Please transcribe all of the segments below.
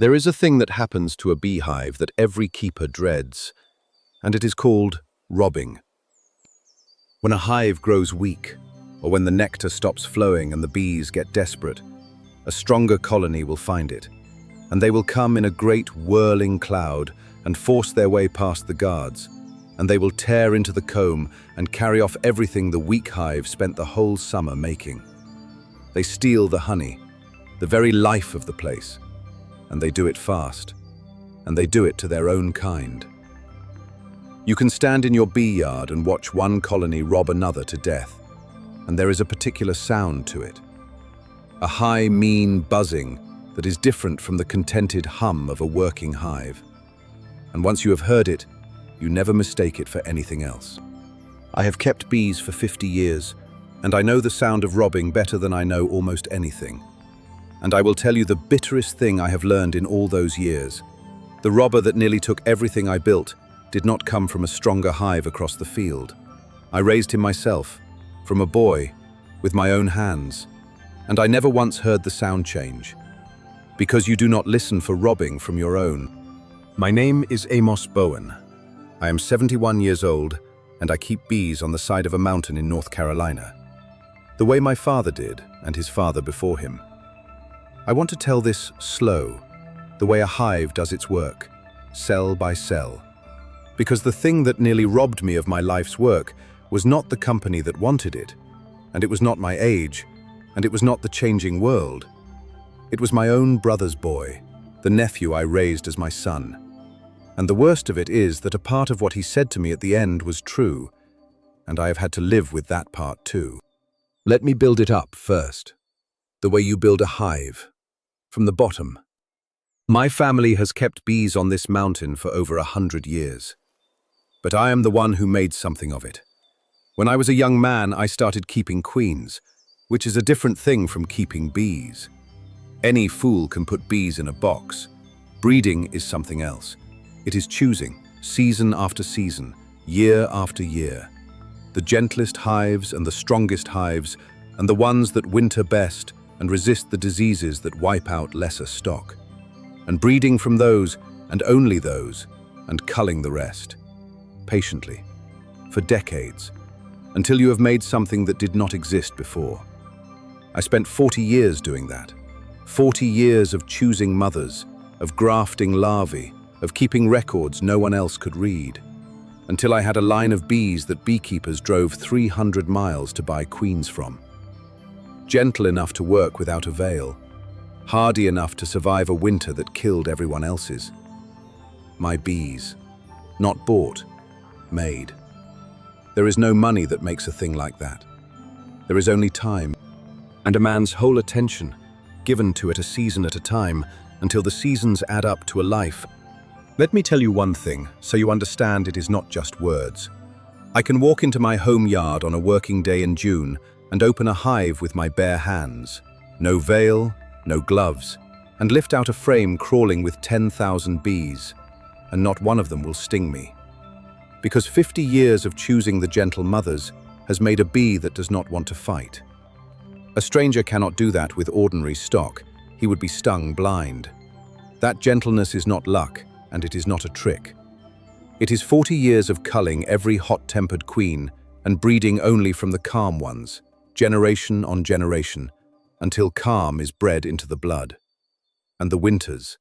There is a thing that happens to a beehive that every keeper dreads, and it is called robbing. When a hive grows weak, or when the nectar stops flowing and the bees get desperate, a stronger colony will find it, and they will come in a great whirling cloud and force their way past the guards, and they will tear into the comb and carry off everything the weak hive spent the whole summer making. They steal the honey, the very life of the place, and they do it fast, and they do it to their own kind. You can stand in your bee yard and watch one colony rob another to death, and there is a particular sound to it. A high, mean buzzing that is different from the contented hum of a working hive. And once you have heard it, you never mistake it for anything else. I have kept bees for 50 years, and I know the sound of robbing better than I know almost anything. And I will tell you the bitterest thing I have learned in all those years. The robber that nearly took everything I built did not come from a stronger hive across the field. I raised him myself, from a boy, with my own hands, and I never once heard the sound change. Because you do not listen for robbing from your own. My name is Amos Bowen. I am 71 years old, and I keep bees on the side of a mountain in North Carolina, the way my father did and his father before him. I want to tell this slow, the way a hive does its work, cell by cell. Because the thing that nearly robbed me of my life's work was not the company that wanted it, and it was not my age, and it was not the changing world. It was my own brother's boy, the nephew I raised as my son. And the worst of it is that a part of what he said to me at the end was true, and I have had to live with that part too. Let me build it up first, the way you build a hive, from the bottom. My family has kept bees on this mountain for over 100 years. But I am the one who made something of it. When I was a young man, I started keeping queens, which is a different thing from keeping bees. Any fool can put bees in a box. Breeding is something else. It is choosing, season after season, year after year. The gentlest hives and the strongest hives, and the ones that winter best and resist the diseases that wipe out lesser stock. And breeding from those, and only those, and culling the rest. Patiently, for decades, until you have made something that did not exist before. I spent 40 years doing that. 40 years of choosing mothers, of grafting larvae, of keeping records no one else could read, until I had a line of bees that beekeepers drove 300 miles to buy queens from. Gentle enough to work without a veil, hardy enough to survive a winter that killed everyone else's. My bees, not bought, made. There is no money that makes a thing like that. There is only time, and a man's whole attention, given to it a season at a time, until the seasons add up to a life. Let me tell you one thing, so you understand it is not just words. I can walk into my home yard on a working day in June and open a hive with my bare hands, no veil, no gloves, and lift out a frame crawling with 10,000 bees, and not one of them will sting me. Because 50 years of choosing the gentle mothers has made a bee that does not want to fight. A stranger cannot do that with ordinary stock. He would be stung blind. That gentleness is not luck, and it is not a trick. It is 40 years of culling every hot-tempered queen and breeding only from the calm ones, generation on generation, until calm is bred into the blood. And the winters,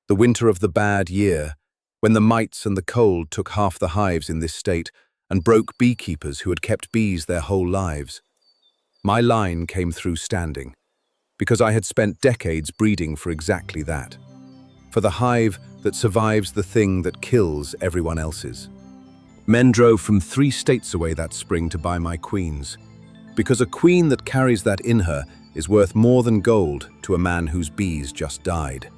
the winter of the bad year, when the mites and the cold took half the hives in this state and broke beekeepers who had kept bees their whole lives. My line came through standing, because I had spent decades breeding for exactly that, for the hive that survives the thing that kills everyone else's. Men drove from 3 states away that spring to buy my queens, because a queen that carries that in her is worth more than gold to a man whose bees just died.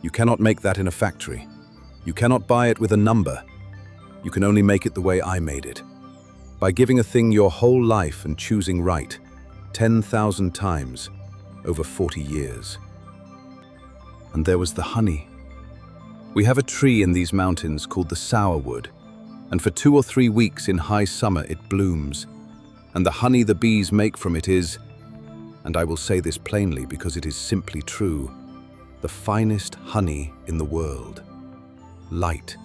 You cannot make that in a factory. You cannot buy it with a number. You can only make it the way I made it, by giving a thing your whole life and choosing right, 10,000 times, over 40 years. And there was the honey. We have a tree in these mountains called the sourwood, and for 2 or 3 weeks in high summer it blooms, and the honey the bees make from it is, and I will say this plainly because it is simply true, the finest honey in the world. Light,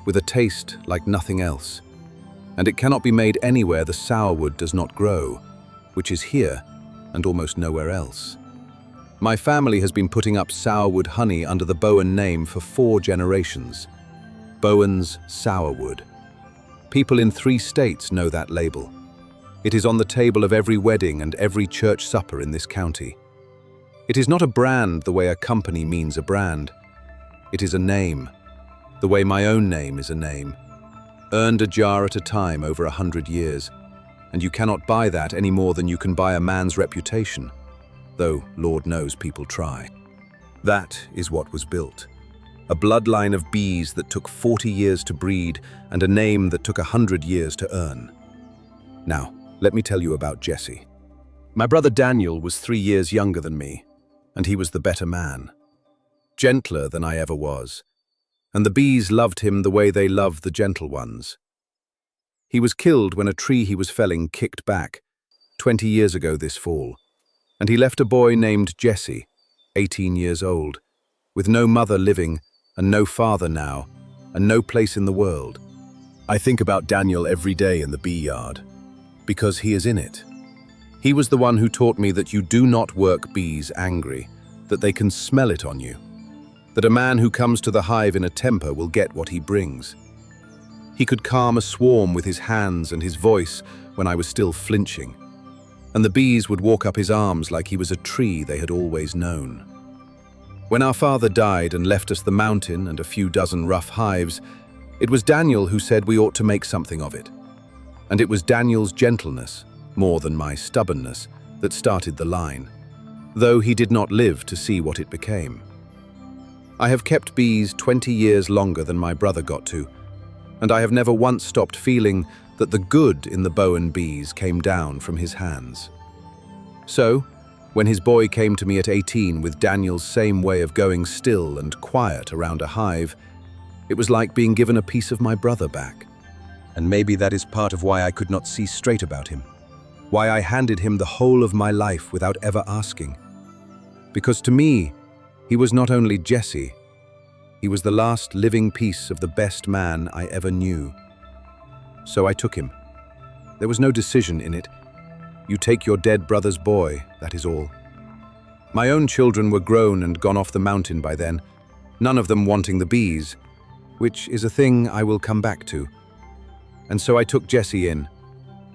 with a taste like nothing else. And it cannot be made anywhere the sourwood does not grow, which is here and almost nowhere else. My family has been putting up sourwood honey under the Bowen name for 4 generations. Bowen's Sourwood. People in 3 states know that label. It is on the table of every wedding and every church supper in this county. It is not a brand the way a company means a brand. It is a name, the way my own name is a name. Earned a jar at a time over 100 years, and you cannot buy that any more than you can buy a man's reputation, though Lord knows people try. That is what was built. A bloodline of bees that took 40 years to breed and a name that took 100 years to earn. Now, let me tell you about Jesse. My brother Daniel was 3 years younger than me, and he was the better man. Gentler than I ever was, and the bees loved him the way they love the gentle ones. He was killed when a tree he was felling kicked back, 20 years ago this fall, and he left a boy named Jesse, 18 years old, with no mother living and no father now, and no place in the world. I think about Daniel every day in the bee yard, because he is in it. He was the one who taught me that you do not work bees angry, that they can smell it on you, that a man who comes to the hive in a temper will get what he brings. He could calm a swarm with his hands and his voice when I was still flinching, and the bees would walk up his arms like he was a tree they had always known. When our father died and left us the mountain and a few dozen rough hives, it was Daniel who said we ought to make something of it. And it was Daniel's gentleness, more than my stubbornness, that started the line, though he did not live to see what it became. I have kept bees 20 years longer than my brother got to, and I have never once stopped feeling that the good in the Bowen bees came down from his hands. So, when his boy came to me at 18 with Daniel's same way of going still and quiet around a hive, it was like being given a piece of my brother back. And maybe that is part of why I could not see straight about him, why I handed him the whole of my life without ever asking. Because to me, he was not only Jesse, he was the last living piece of the best man I ever knew. So I took him. There was no decision in it. You take your dead brother's boy, that is all. My own children were grown and gone off the mountain by then, none of them wanting the bees, which is a thing I will come back to. And so I took Jesse in,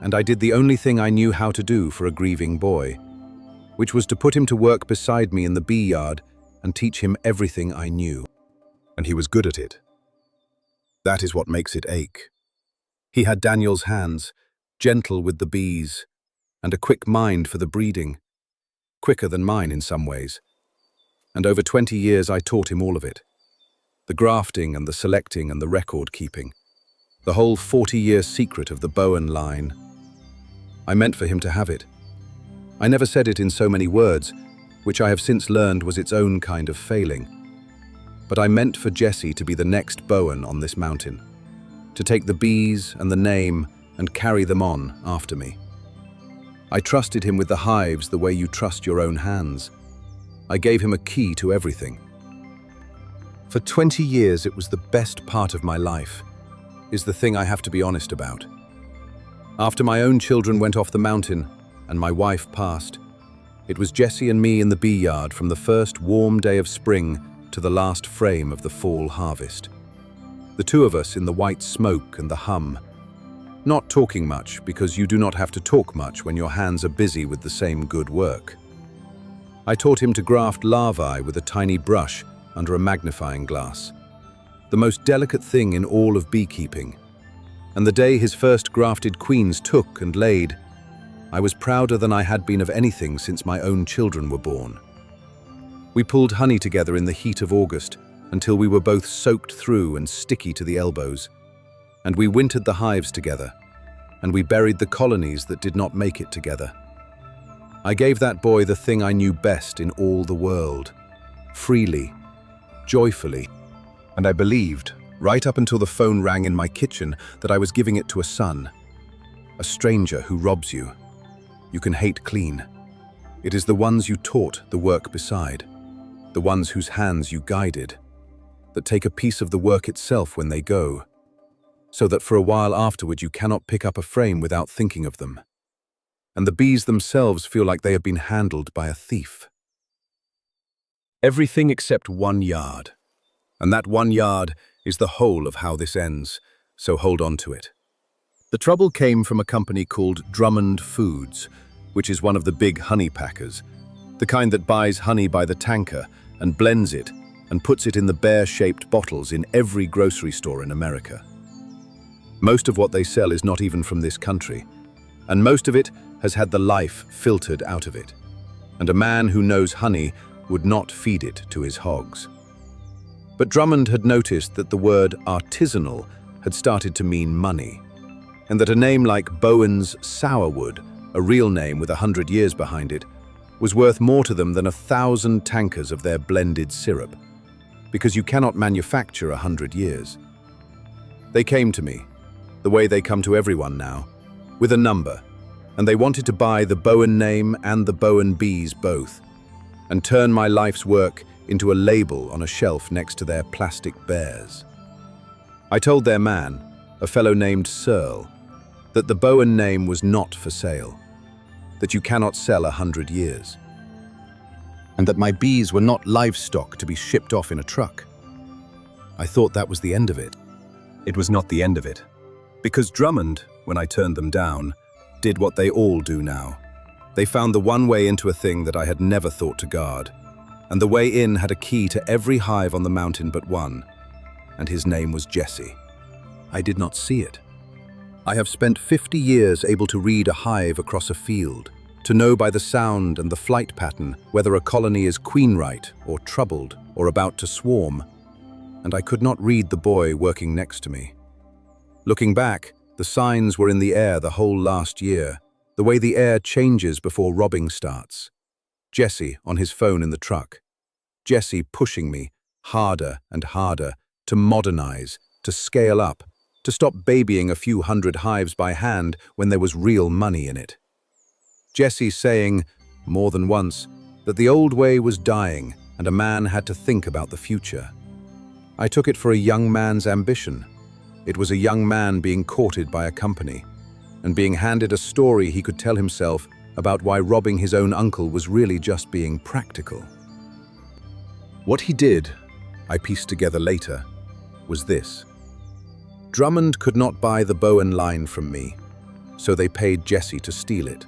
and I did the only thing I knew how to do for a grieving boy, which was to put him to work beside me in the bee yard and teach him everything I knew. And he was good at it. That is what makes it ache. He had Daniel's hands, gentle with the bees, and a quick mind for the breeding, quicker than mine in some ways. And over 20 years I taught him all of it. The grafting and the selecting and the record keeping. The whole 40-year secret of the Bowen line. I meant for him to have it. I never said it in so many words, which I have since learned was its own kind of failing. But I meant for Jesse to be the next Bowen on this mountain, to take the bees and the name and carry them on after me. I trusted him with the hives the way you trust your own hands. I gave him a key to everything. For 20 years it was the best part of my life, is the thing I have to be honest about. After my own children went off the mountain and my wife passed, it was Jesse and me in the bee yard from the first warm day of spring to the last frame of the fall harvest. The two of us in the white smoke and the hum, not talking much because you do not have to talk much when your hands are busy with the same good work. I taught him to graft larvae with a tiny brush under a magnifying glass, the most delicate thing in all of beekeeping. And the day his first grafted queens took and laid, I was prouder than I had been of anything since my own children were born. We pulled honey together in the heat of August until we were both soaked through and sticky to the elbows. And we wintered the hives together, and we buried the colonies that did not make it together. I gave that boy the thing I knew best in all the world, freely, joyfully. And I believed, right up until the phone rang in my kitchen, that I was giving it to a son, a stranger who robs you. You can hate clean. It is the ones you taught the work beside. the ones whose hands you guided, that take a piece of the work itself when they go, so that for a while afterward you cannot pick up a frame without thinking of them. And the bees themselves feel like they have been handled by a thief. Everything except 1 yard. And that 1 yard is the whole of how this ends, so hold on to it. The trouble came from a company called Drummond Foods, which is one of the big honey packers, the kind that buys honey by the tanker and blends it and puts it in the bear-shaped bottles in every grocery store in America. Most of what they sell is not even from this country, and most of it has had the life filtered out of it. And a man who knows honey would not feed it to his hogs. But Drummond had noticed that the word artisanal had started to mean money, and that a name like Bowen's Sourwood, a real name with 100 years behind it, was worth more to them than 1,000 tankers of their blended syrup, because you cannot manufacture 100 years. They came to me, the way they come to everyone now, with a number, and they wanted to buy the Bowen name and the Bowen bees both, and turn my life's work into a label on a shelf next to their plastic bears. I told their man, a fellow named Searle, that the Bowen name was not for sale, that you cannot sell 100 years, and that my bees were not livestock to be shipped off in a truck. I thought that was the end of it. It was not the end of it, because Drummond, when I turned them down, did what they all do now. They found the one way into a thing that I had never thought to guard, and the way in had a key to every hive on the mountain but one, and his name was Jesse. I did not see it. I have spent 50 years able to read a hive across a field, to know by the sound and the flight pattern whether a colony is queen-right or troubled or about to swarm, and I could not read the boy working next to me. Looking back, the signs were in the air the whole last year, the way the air changes before robbing starts. Jesse on his phone in the truck. Jesse pushing me harder and harder to modernize, to scale up, to stop babying a few hundred hives by hand when there was real money in it. Jesse saying, more than once, that the old way was dying and a man had to think about the future. I took it for a young man's ambition. It was a young man being courted by a company and being handed a story he could tell himself about why robbing his own uncle was really just being practical. What he did, I pieced together later, was this. Drummond could not buy the Bowen line from me, so they paid Jesse to steal it.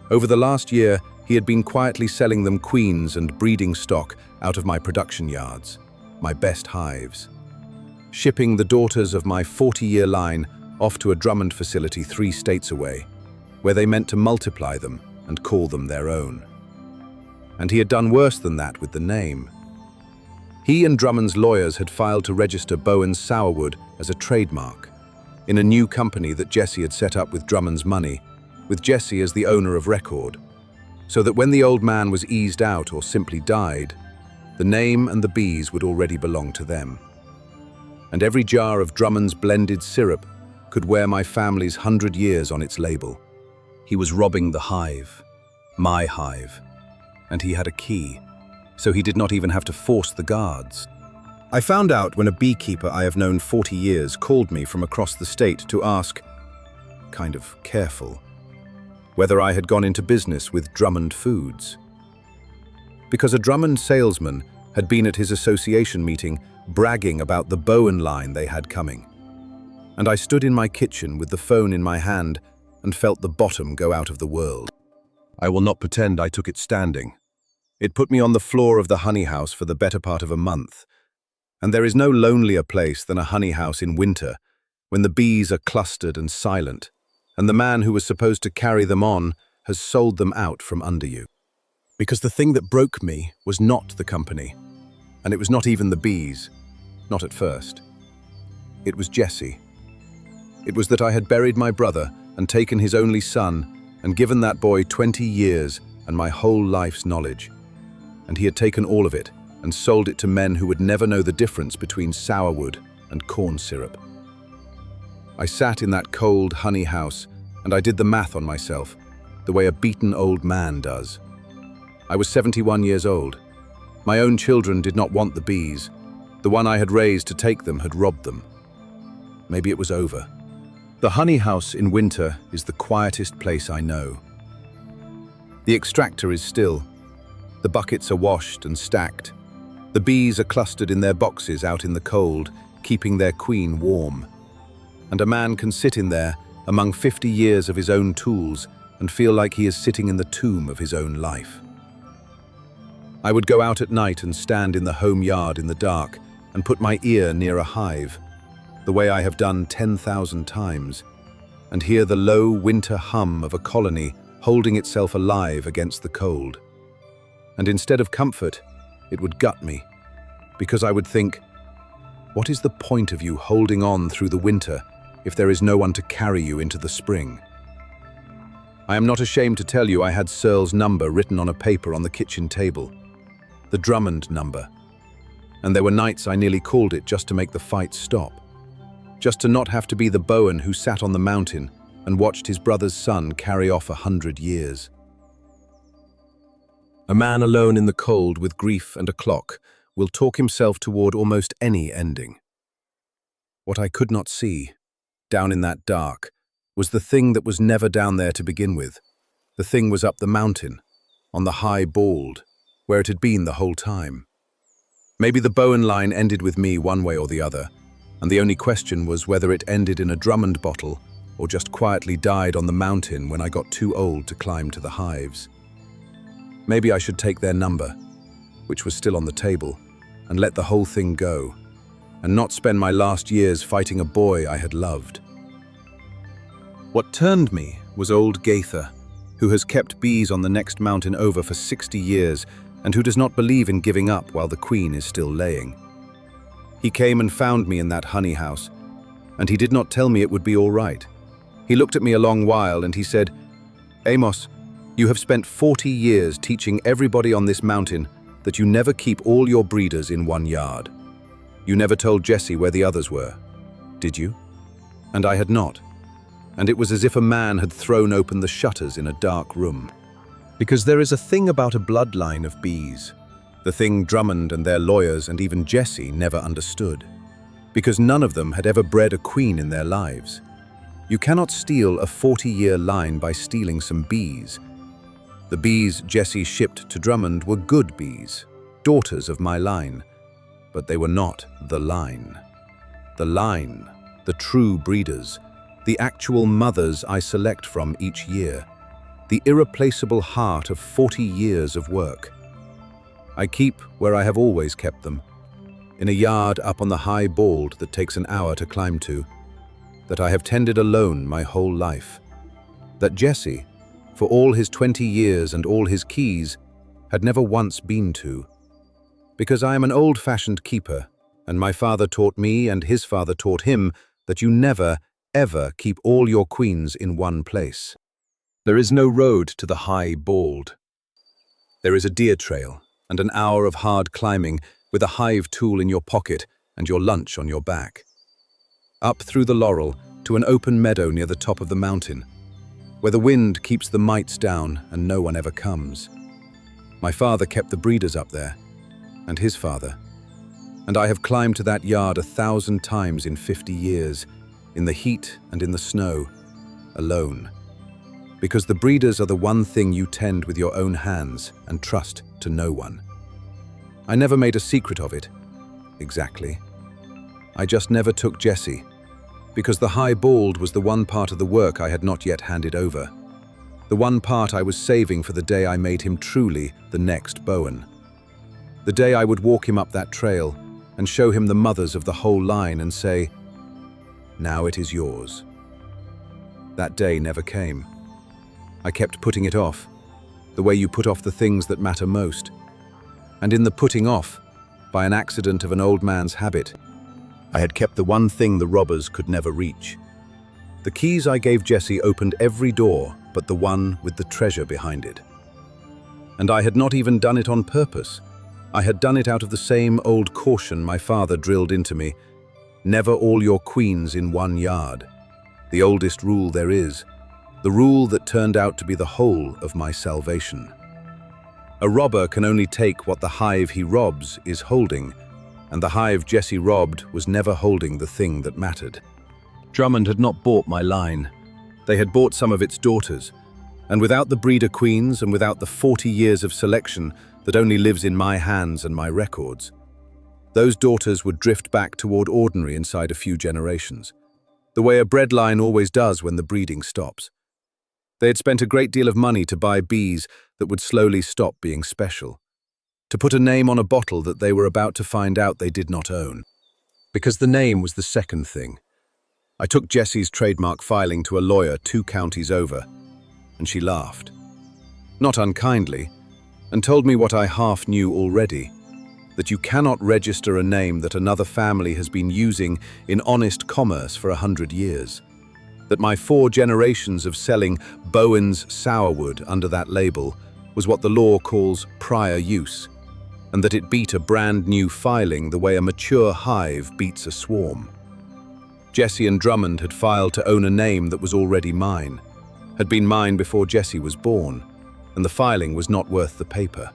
Over the last year, he had been quietly selling them queens and breeding stock out of my production yards, my best hives, shipping the daughters of my 40-year line off to a Drummond facility 3 states away, where they meant to multiply them and call them their own. And he had done worse than that with the name. He and Drummond's lawyers had filed to register Bowen's Sourwood as a trademark in a new company that Jesse had set up with Drummond's money, with Jesse as the owner of record, so that when the old man was eased out or simply died, the name and the bees would already belong to them. And every jar of Drummond's blended syrup could wear my family's 100 years on its label. He was robbing the hive, my hive, and he had a key, so he did not even have to force the guards. I found out when a beekeeper I have known 40 years called me from across the state to ask, kind of careful, whether I had gone into business with Drummond Foods. Because a Drummond salesman had been at his association meeting bragging about the Bowen line they had coming. And I stood in my kitchen with the phone in my hand and felt the bottom go out of the world. I will not pretend I took it standing. It put me on the floor of the honey house for the better part of a month. And there is no lonelier place than a honey house in winter, when the bees are clustered and silent, and the man who was supposed to carry them on has sold them out from under you. Because the thing that broke me was not the company, and it was not even the bees, not at first. It was Jesse. It was that I had buried my brother and taken his only son and given that boy 20 years and my whole life's knowledge. And he had taken all of it and sold it to men who would never know the difference between sourwood and corn syrup. I sat in that cold honey house and I did the math on myself, the way a beaten old man does. I was 71 years old, My own children did not want the bees. The one I had raised to take them had robbed them. Maybe it was over. The honey house in winter is the quietest place I know. The extractor is still. The buckets are washed and stacked. The bees are clustered in their boxes out in the cold, keeping their queen warm. And a man can sit in there among 50 years of his own tools and feel like he is sitting in the tomb of his own life. I would go out at night and stand in the home yard in the dark and put my ear near a hive, the way I have done 10,000 times, and hear the low winter hum of a colony holding itself alive against the cold. And instead of comfort, it would gut me, because I would think, what is the point of you holding on through the winter if there is no one to carry you into the spring? I am not ashamed to tell you I had Searle's number written on a paper on the kitchen table, the Drummond number. And there were nights I nearly called it just to make the fight stop, just to not have to be the Bowen who sat on the mountain and watched his brother's son carry off 100 years. A man alone in the cold with grief and a clock will talk himself toward almost any ending. What I could not see, down in that dark, was the thing that was never down there to begin with. The thing was up the mountain, on the high bald, where it had been the whole time. Maybe the Bowen line ended with me one way or the other, and the only question was whether it ended in a Drummond bottle or just quietly died on the mountain when I got too old to climb to the hives. Maybe I should take their number, which was still on the table, and let the whole thing go, and not spend my last years fighting a boy I had loved. What turned me was old Gaither, who has kept bees on the next mountain over for 60 years and who does not believe in giving up while the queen is still laying. He came and found me in that honey house, and he did not tell me it would be all right. He looked at me a long while and he said, "Amos, you have spent 40 years teaching everybody on this mountain that you never keep all your breeders in one yard. You never told Jessie where the others were, did you?" And I had not. And it was as if a man had thrown open the shutters in a dark room. Because there is a thing about a bloodline of bees, the thing Drummond and their lawyers and even Jessie never understood. Because none of them had ever bred a queen in their lives. You cannot steal a 40-year line by stealing some bees. The bees Jessie shipped to Drummond were good bees, daughters of my line, but they were not the line. The line, the true breeders, the actual mothers I select from each year, the irreplaceable heart of 40 years of work. I keep where I have always kept them, in a yard up on the high bald that takes an hour to climb to, that I have tended alone my whole life, that Jessie, for all his 20 years and all his keys, had never once been to. Because I am an old-fashioned keeper, and my father taught me and his father taught him that you never, ever keep all your queens in one place. There is no road to the high bald. There is a deer trail and an hour of hard climbing with a hive tool in your pocket and your lunch on your back. Up through the laurel to an open meadow near the top of the mountain, where the wind keeps the mites down and no one ever comes. My father kept the breeders up there, and his father. And I have climbed to that yard 1,000 times in 50 years, in the heat and in the snow, alone. Because the breeders are the one thing you tend with your own hands and trust to no one. I never made a secret of it, exactly. I just never took Jessie, because the high bald was the one part of the work I had not yet handed over. The one part I was saving for the day I made him truly the next Bowen. The day I would walk him up that trail and show him the mothers of the whole line and say, "Now it is yours." That day never came. I kept putting it off, the way you put off the things that matter most. And in the putting off, by an accident of an old man's habit, I had kept the one thing the robbers could never reach. The keys I gave Jessie opened every door but the one with the treasure behind it. And I had not even done it on purpose. I had done it out of the same old caution my father drilled into me. Never all your queens in one yard. The oldest rule there is. The rule that turned out to be the whole of my salvation. A robber can only take what the hive he robs is holding, and the hive Jesse robbed was never holding the thing that mattered. Drummond had not bought my line. They had bought some of its daughters, and without the breeder queens and without the 40 years of selection that only lives in my hands and my records, those daughters would drift back toward ordinary inside a few generations, the way a bred line always does when the breeding stops. They had spent a great deal of money to buy bees that would slowly stop being special, to put a name on a bottle that they were about to find out they did not own. Because the name was the second thing. I took Jessie's trademark filing to a lawyer 2 counties over, and she laughed. Not unkindly, and told me what I half knew already, that you cannot register a name that another family has been using in honest commerce for 100 years. That my 4 generations of selling Bowen's sourwood under that label was what the law calls prior use, and that it beat a brand new filing the way a mature hive beats a swarm. Jessie and Drummond had filed to own a name that was already mine, had been mine before Jessie was born, and the filing was not worth the paper.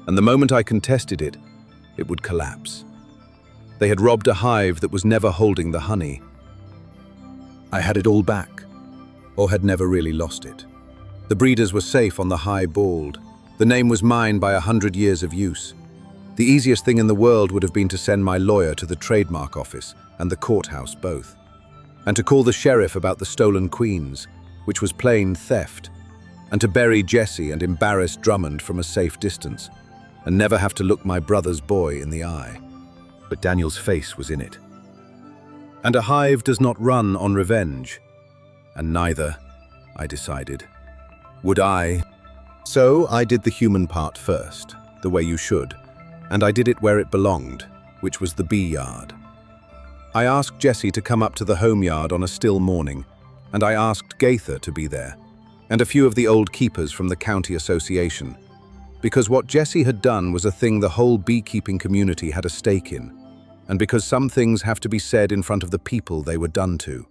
And the moment I contested it, it would collapse. They had robbed a hive that was never holding the honey. I had it all back, or had never really lost it. The breeders were safe on the high bald. The name was mine by 100 years of use. The easiest thing in the world would have been to send my lawyer to the trademark office and the courthouse both, and to call the sheriff about the stolen queens, which was plain theft, and to bury Jessie and embarrass Drummond from a safe distance, and never have to look my brother's boy in the eye. But Daniel's face was in it. And a hive does not run on revenge, and neither, I decided, would I. So I did the human part first, the way you should, and I did it where it belonged, which was the bee yard. I asked Jessie to come up to the home yard on a still morning, and I asked Gaither to be there, and a few of the old keepers from the county association, because what Jessie had done was a thing the whole beekeeping community had a stake in, and because some things have to be said in front of the people they were done to.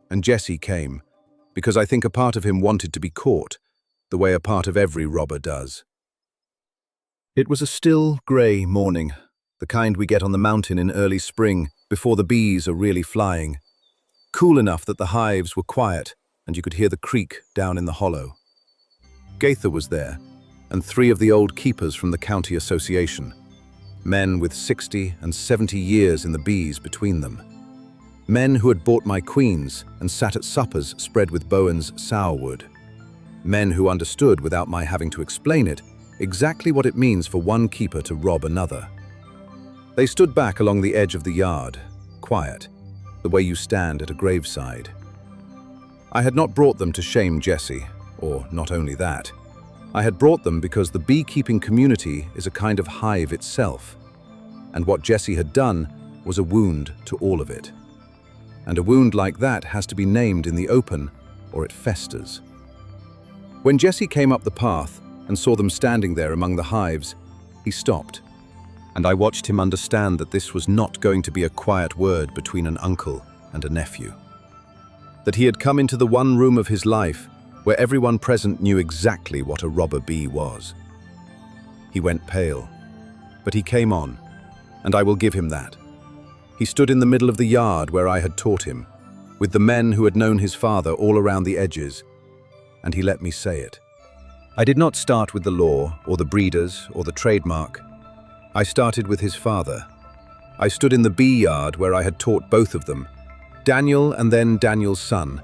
And Jessie came, because I think a part of him wanted to be caught, the way a part of every robber does. It was a still, grey morning, the kind we get on the mountain in early spring, before the bees are really flying. Cool enough that the hives were quiet, and you could hear the creak down in the hollow. Gaither was there, and 3 of the old keepers from the county association, men with 60 and 70 years in the bees between them. Men who had bought my queens and sat at suppers spread with Bowen's sourwood. Men who understood, without my having to explain it, exactly what it means for one keeper to rob another. They stood back along the edge of the yard, quiet, the way you stand at a graveside. I had not brought them to shame Jessie, or not only that. I had brought them because the beekeeping community is a kind of hive itself, and what Jessie had done was a wound to all of it. And a wound like that has to be named in the open, or it festers. When Jessie came up the path and saw them standing there among the hives, he stopped, and I watched him understand that this was not going to be a quiet word between an uncle and a nephew. That he had come into the one room of his life where everyone present knew exactly what a robber bee was. He went pale, but he came on, and I will give him that. He stood in the middle of the yard where I had taught him, with the men who had known his father all around the edges, and he let me say it. I did not start with the law, or the breeders, or the trademark. I started with his father. I stood in the bee yard where I had taught both of them, Daniel and then Daniel's son,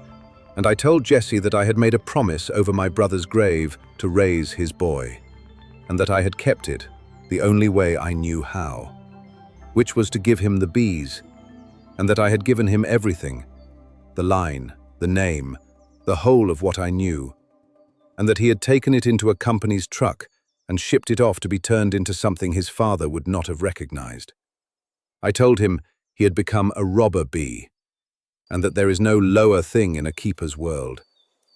and I told Jessie that I had made a promise over my brother's grave to raise his boy, and that I had kept it the only way I knew how, which was to give him the bees, and that I had given him everything, the line, the name, the whole of what I knew, and that he had taken it into a company's truck and shipped it off to be turned into something his father would not have recognized. I told him he had become a robber bee, and that there is no lower thing in a keeper's world,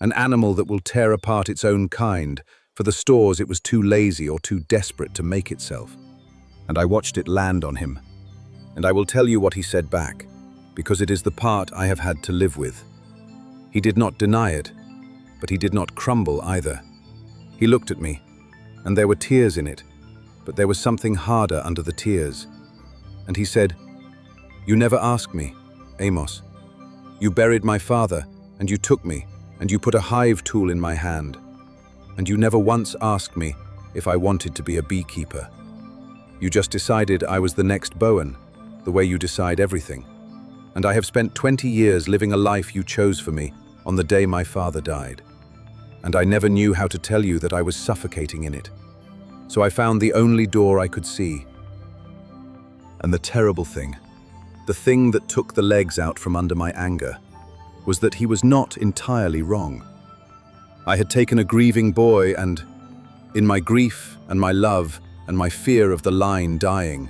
an animal that will tear apart its own kind for the stores it was too lazy or too desperate to make itself. And I watched it land on him, and I will tell you what he said back, because it is the part I have had to live with. He did not deny it, but he did not crumble either. He looked at me, and there were tears in it, but there was something harder under the tears. And he said, "You never asked me, Amos. You buried my father, and you took me, and you put a hive tool in my hand. And you never once asked me if I wanted to be a beekeeper. You just decided I was the next Bowen, the way you decide everything. And I have spent 20 years living a life you chose for me on the day my father died. And I never knew how to tell you that I was suffocating in it. So I found the only door I could see. And the terrible thing, the thing that took the legs out from under my anger, was that he was not entirely wrong. I had taken a grieving boy and, in my grief and my love and my fear of the line dying,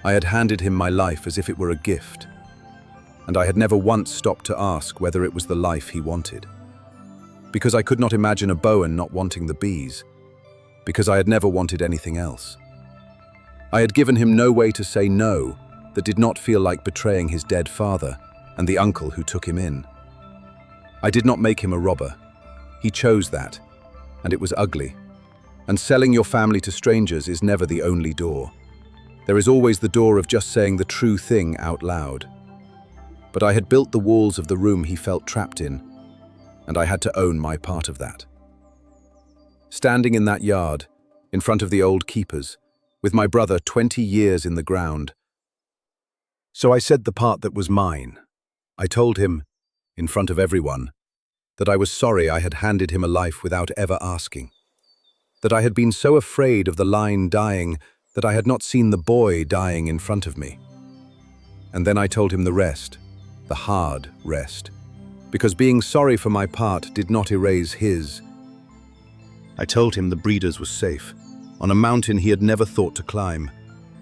I had handed him my life as if it were a gift. And I had never once stopped to ask whether it was the life he wanted. Because I could not imagine a Bowen not wanting the bees. Because I had never wanted anything else. I had given him no way to say no that did not feel like betraying his dead father and the uncle who took him in. I did not make him a robber. He chose that, and it was ugly. And selling your family to strangers is never the only door. There is always the door of just saying the true thing out loud. But I had built the walls of the room he felt trapped in, and I had to own my part of that. Standing in that yard, in front of the old keepers, with my brother 20 years in the ground. So I said the part that was mine. I told him, in front of everyone, that I was sorry I had handed him a life without ever asking. That I had been so afraid of the line dying that I had not seen the boy dying in front of me. And then I told him the rest, the hard rest, because being sorry for my part did not erase his. I told him the breeders was safe, on a mountain he had never thought to climb,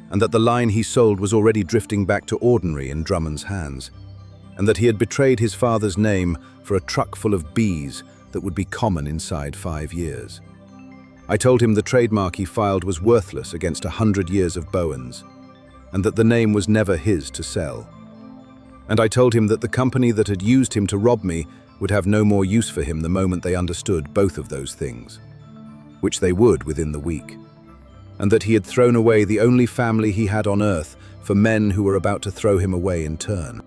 and that the line he sold was already drifting back to ordinary in Drummond's hands, and that he had betrayed his father's name for a truck full of bees that would be common inside 5 years. I told him the trademark he filed was worthless against 100 years of Bowens, and that the name was never his to sell. And I told him that the company that had used him to rob me would have no more use for him the moment they understood both of those things, which they would within the week, and that he had thrown away the only family he had on earth for men who were about to throw him away in turn.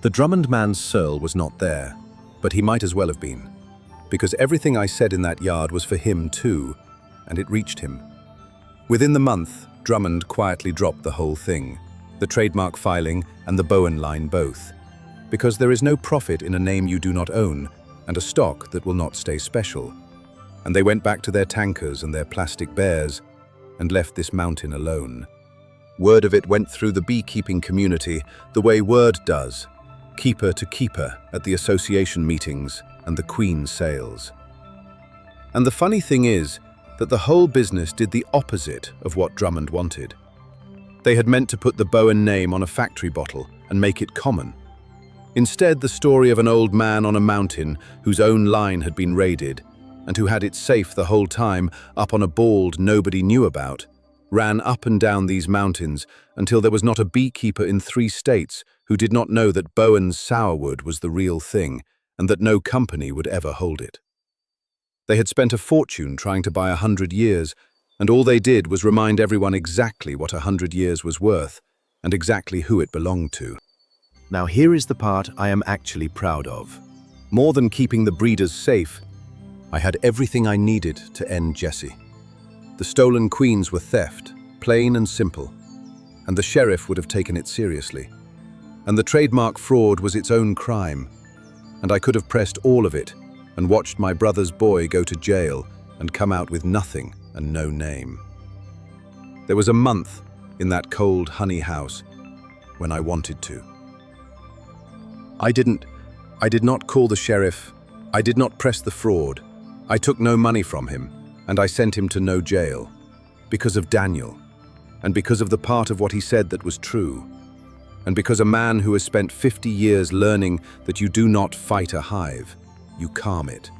The Drummond man's soul was not there, but he might as well have been, because everything I said in that yard was for him too, and it reached him. Within the month, Drummond quietly dropped the whole thing, the trademark filing and the Bowen line both, because there is no profit in a name you do not own and a stock that will not stay special. And they went back to their tankers and their plastic bears and left this mountain alone. Word of it went through the beekeeping community the way word does, keeper to keeper at the association meetings and the Queen sales. And the funny thing is that the whole business did the opposite of what Drummond wanted. They had meant to put the Bowen name on a factory bottle and make it common. Instead, the story of an old man on a mountain whose own line had been raided and who had it safe the whole time up on a bald nobody knew about, ran up and down these mountains until there was not a beekeeper in 3 states who did not know that Bowen's sourwood was the real thing and that no company would ever hold it. They had spent a fortune trying to buy 100 years, and all they did was remind everyone exactly what 100 years was worth and exactly who it belonged to. Now here is the part I am actually proud of. More than keeping the breeders safe, I had everything I needed to end Jesse. The stolen queens were theft, plain and simple, and the sheriff would have taken it seriously. And the trademark fraud was its own crime, and I could have pressed all of it and watched my brother's boy go to jail and come out with nothing and no name. There was a month in that cold honey house when I wanted to. I did not call the sheriff, I did not press the fraud, I took no money from him, and I sent him to no jail, because of Daniel, and because of the part of what he said that was true, and because a man who has spent 50 years learning that you do not fight a hive, you calm it,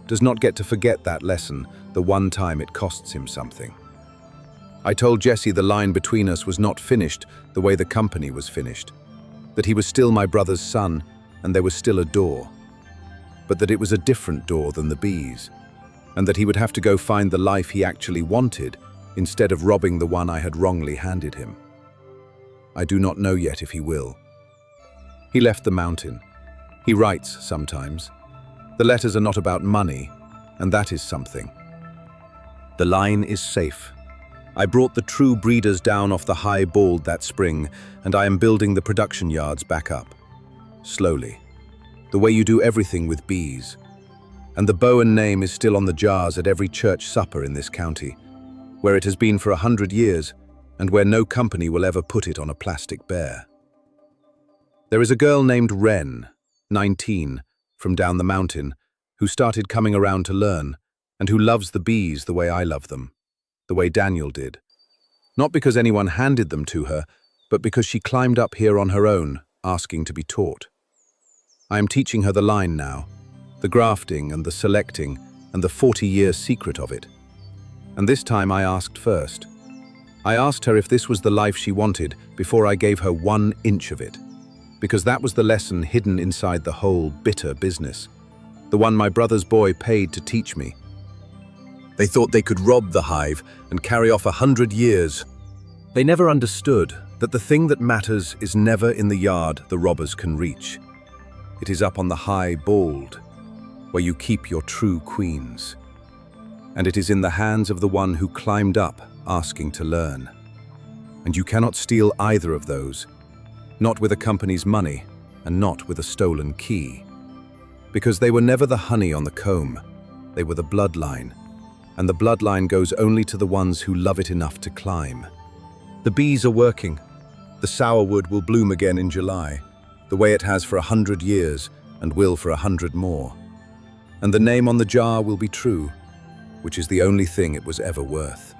does not get to forget that lesson the one time it costs him something. I told Jesse the line between us was not finished the way the company was finished, that he was still my brother's son and there was still a door, but that it was a different door than the bees, and that he would have to go find the life he actually wanted instead of robbing the one I had wrongly handed him. I do not know yet if he will. He left the mountain. He writes sometimes. The letters are not about money, and that is something. The line is safe. I brought the true breeders down off the high bald that spring, and I am building the production yards back up. Slowly. The way you do everything with bees. And the Bowen name is still on the jars at every church supper in this county, where it has been for 100 years, and where no company will ever put it on a plastic bear. There is a girl named Wren, 19, from down the mountain, who started coming around to learn, and who loves the bees the way I love them, the way Daniel did. Not because anyone handed them to her, but because she climbed up here on her own, asking to be taught. I am teaching her the line now, the grafting and the selecting and the 40-year secret of it. And this time I asked first. I asked her if this was the life she wanted before I gave her 1 inch of it, because that was the lesson hidden inside the whole bitter business, the one my brother's boy paid to teach me. They thought they could rob the hive and carry off 100 years. They never understood that the thing that matters is never in the yard the robbers can reach. It is up on the high bald, where you keep your true queens. And it is in the hands of the one who climbed up asking to learn. And you cannot steal either of those, not with a company's money and not with a stolen key. Because they were never the honey on the comb, they were the bloodline. And the bloodline goes only to the ones who love it enough to climb. The bees are working. The sourwood will bloom again in July, the way it has for 100 years and will for 100 more. And the name on the jar will be true, which is the only thing it was ever worth.